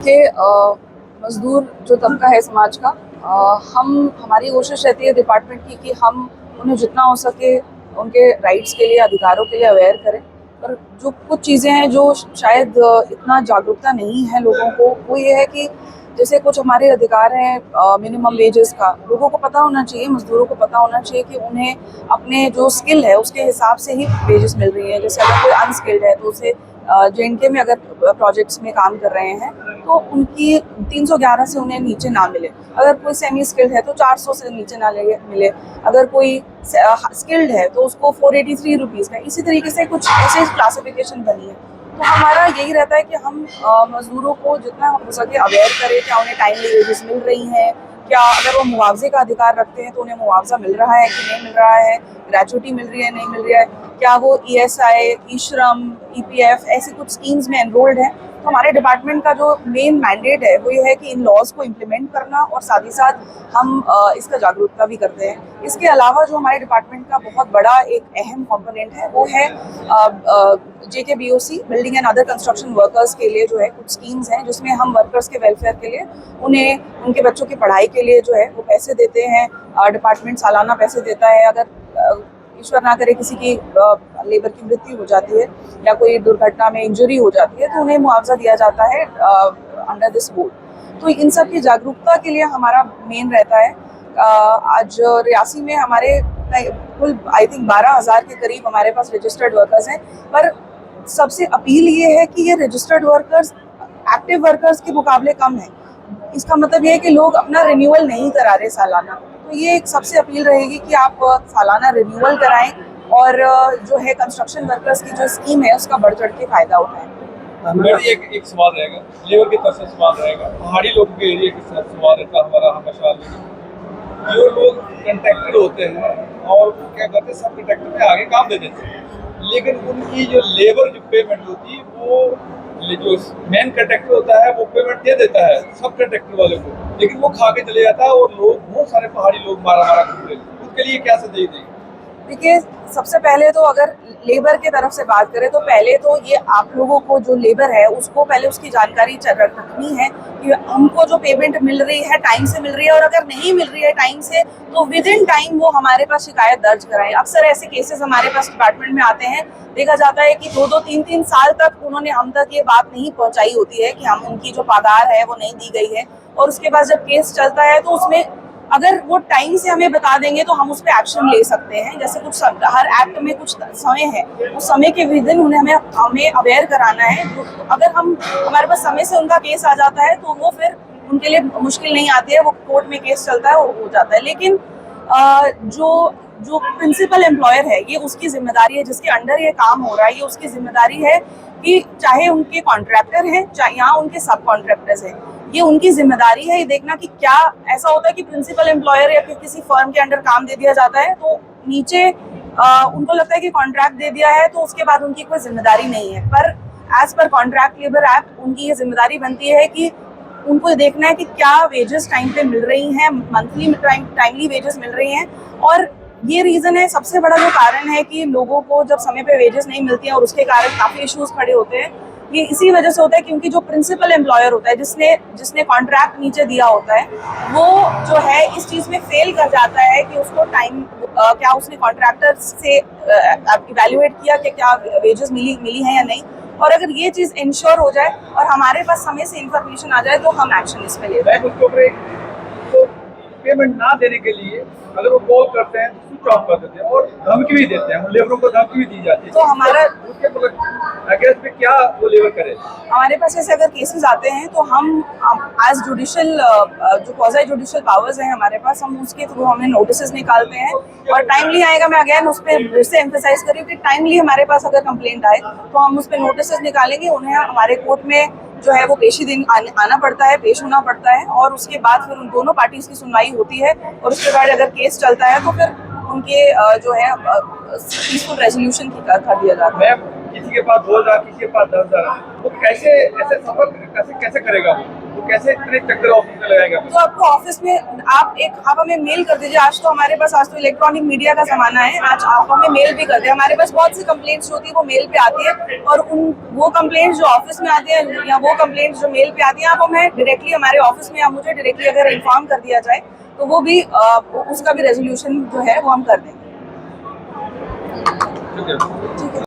के मजदूर जो तबका है समाज का, हमारी कोशिश रहती है डिपार्टमेंट की कि हम उन्हें जितना हो सके उनके राइट्स के लिए, अधिकारों के लिए अवेयर करें। पर जो कुछ चीज़ें हैं जो शायद इतना जागरूकता नहीं है लोगों को, वो ये है कि जैसे कुछ हमारे अधिकार हैं मिनिमम वेजेस का, लोगों को पता होना चाहिए, मजदूरों को पता होना चाहिए कि उन्हें अपने जो स्किल है उसके हिसाब से ही वेजेस मिल रही है। जैसे अगर कोई अनस्किल्ड है तो उसे JNK में अगर प्रोजेक्ट्स में काम कर रहे हैं तो उनकी 311 से उन्हें नीचे ना मिले। अगर कोई सेमी स्किल्ड है तो 400 से नीचे ना मिले। अगर कोई स्किल्ड है तो उसको 483 रुपीज़ का। इसी तरीके से कुछ ऐसे क्लासिफिकेशन बनी है। तो हमारा यही रहता है कि हम मजदूरों को जितना हो सके अवेयर करें, क्या उन्हें टाइमली वेजेस मिल रही हैं, क्या अगर वो मुआवजे का अधिकार रखते हैं तो उन्हें मुआवजा मिल रहा है कि नहीं मिल रहा है, ग्रेचुटी मिल रही है नहीं मिल रही है, क्या वो ESI, ई-श्रम, EPF ऐसी कुछ स्कीम्स में एनरोल्ड है। तो हमारे डिपार्टमेंट का जो मेन मैंडेट है वो ये है कि इन लॉज को इम्प्लीमेंट करना, और साथ ही साथ हम इसका जागरूकता भी करते हैं। इसके अलावा जो हमारे डिपार्टमेंट का बहुत बड़ा एक अहम कंपोनेंट है वो है JKBOC, building and other construction workers के लिए जो है कुछ स्कीम्स हैं जिसमें हम वर्कर्स के वेलफेयर के लिए उन्हें उनके बच्चों की पढ़ाई के लिए जो है वो पैसे देते हैं। डिपार्टमेंट सालाना पैसे देता है। अगर ईश्वर ना करे किसी की लेबर की मृत्यु हो जाती है या कोई दुर्घटना में इंजरी हो जाती है तो उन्हें मुआवजा दिया जाता है अंडर दिस बोर्ड। तो इन सब की जागरूकता के लिए हमारा मेन रहता है। आज रियासी में हमारे कुल आई थिंक 12,000 के करीब हमारे पास रजिस्टर्ड वर्कर्स हैं। पर सबसे अपील ये है कि ये रजिस्टर्ड वर्कर्स एक्टिव वर्कर्स के मुकाबले कम है। इसका मतलब ये है कि लोग अपना रिन्यूअल नहीं करा रहे सालाना। तो ये एक सबसे अपील रहेगी कि आप सालाना रिन्यूअल कराएं और जो है कंस्ट्रक्शन वर्कर्स की जो स्कीम है उसका बढ़ चढ़ के फायदा उठाएं। मेरा एक सवाल रहेगा, लेबर की तरफ से सवाल रहेगा, पहाड़ी लोगों के एरिया की तरफ सवाल रहता हमारा हमेशा। जो लोग कंट्रैक्टर होते हैं और क्या करते हैं, सब कंट्रैक्टर में आगे काम दे देते हैं, लेकिन उनकी जो लेबर जो पेमेंट होती है वो जो मेन कंट्रैक्टर होता है वो पेमेंट दे देता है सब कंट्रैक्टर वाले को, लेकिन वो खा के चले जाता है और लोग बहुत सारे पहाड़ी लोग मारा मारा करते हैं। उसके लिए क्या संदेश देंगे? देखिए, सबसे पहले तो अगर लेबर के तरफ से बात करें तो पहले तो ये आप लोगों को जो लेबर है उसको पहले उसकी जानकारी रखनी है कि उनको जो पेमेंट मिल रही है टाइम से मिल रही है, और अगर नहीं मिल रही है टाइम से तो विद इन टाइम वो हमारे पास शिकायत दर्ज कराएं। अक्सर ऐसे केसेस हमारे पास डिपार्टमेंट में आते हैं, देखा जाता है कि 2-2, 3-3 साल तक उन्होंने हम तक ये बात नहीं पहुंचाई होती है कि हम उनकी जो पगार है वो नहीं दी गई है, और उसके बाद जब केस चलता है तो उसमें अगर वो टाइम से हमें बता देंगे तो हम उस पर एक्शन ले सकते हैं। जैसे कुछ हर एक्ट में कुछ समय है, उस समय के विद इन उन्हें हमें अवेयर कराना है। तो अगर हमारे पास समय से उनका केस आ जाता है तो वो फिर उनके लिए मुश्किल नहीं आती है, वो कोर्ट में केस चलता है वो हो जाता है। लेकिन जो प्रिंसिपल एम्प्लॉयर है ये उसकी जिम्मेदारी है, जिसके अंडर ये काम हो रहा है ये उसकी जिम्मेदारी है कि चाहे उनके कॉन्ट्रैक्टर हैं चाहे यहाँ उनके सब कॉन्ट्रैक्टर्स हैं, ये उनकी जिम्मेदारी है ये देखना कि क्या ऐसा होता है कि प्रिंसिपल एम्प्लॉयर या किसी फर्म के अंडर काम दे दिया जाता है तो नीचे उनको लगता है कि कॉन्ट्रैक्ट दे दिया है तो उसके बाद उनकी कोई जिम्मेदारी नहीं है। पर as per contract labour act उनकी ये जिम्मेदारी बनती है कि उनको देखना है कि क्या वेजेस टाइम पे मिल रही हैं, मंथली टाइमली वेजेस मिल रही हैं। और ये रीज़न है, सबसे बड़ा जो कारण है कि लोगों को जब समय पे वेजेस नहीं मिलती हैं और उसके कारण काफ़ी इश्यूज खड़े होते हैं, ये इसी वजह से होता है क्योंकि जो प्रिंसिपल एम्प्लॉयर होता है जिसने कॉन्ट्रैक्ट नीचे दिया होता है वो जो है इस चीज़ में फेल कर जाता है कि उसको टाइम क्या उसने कॉन्ट्रैक्टर से इवैल्यूएट किया कि क्या वेजेस मिली हैं या नहीं। और अगर ये चीज़ इंश्योर हो जाए और हमारे पास समय से इंफॉर्मेशन आ जाए तो हम एक्शन इस पे लेते हैं। पेमेंट ना देने के लिए अगर वो कॉल करते हैं तो स्विच ऑफ कर देते हैं और धमकी भी देते हैं, लेबरों को धमकी भी दी जाती है। तो हमारा उसके अगेंस्ट में क्या वो लेबर करे? हमारे पास ऐसे अगर केसेस आते हैं तो हम एज जुडिशियल जो क्वाज़ी जुडिशियल पावर्स हैं हमारे पास, हम उसके थ्रू हमें नोटिस निकालते हैं और टाइमली आएगा। मैं अगेन उस पर से एम्फेसाइज करी कि टाइमली हमारे पास अगर कंप्लेंट आए तो हम उस पर नोटिस निकालेंगे। उन्हें हमारे कोर्ट में जो है वो पेशी दिन आना पड़ता है, पेश होना पड़ता है, और उसके बाद फिर उन दोनों पार्टीज की सुनवाई होती है और उसके बाद अगर केस चलता है तो फिर उनके जो है पीसफुल रेजोल्यूशन कर दिया जाता है। किसी के पास 2,000, किसी के पास 10,000 वो कैसे ऐसे सफर कैसे करेगा वो कैसे इतने चक्कर ऑफिस में लगाएगा? तो आपको ऑफिस में आप हमें मेल कर दीजिए। आज तो इलेक्ट्रॉनिक मीडिया का जमाना है, आज आप हमें मेल भी कर दें। हमारे पास बहुत सी कंप्लेंट्स होती है, वो मेल पे आती है, और वो कंप्लेंट्स जो ऑफिस में आती है या वो कंप्लेंट्स जो मेल पे आती है, आप हमें डायरेक्टली हमारे ऑफिस में या मुझे डायरेक्टली अगर इन्फॉर्म कर दिया जाए तो वो भी उसका भी रेजोल्यूशन जो है वो हम कर देंगे। ठीक है। ठीक है।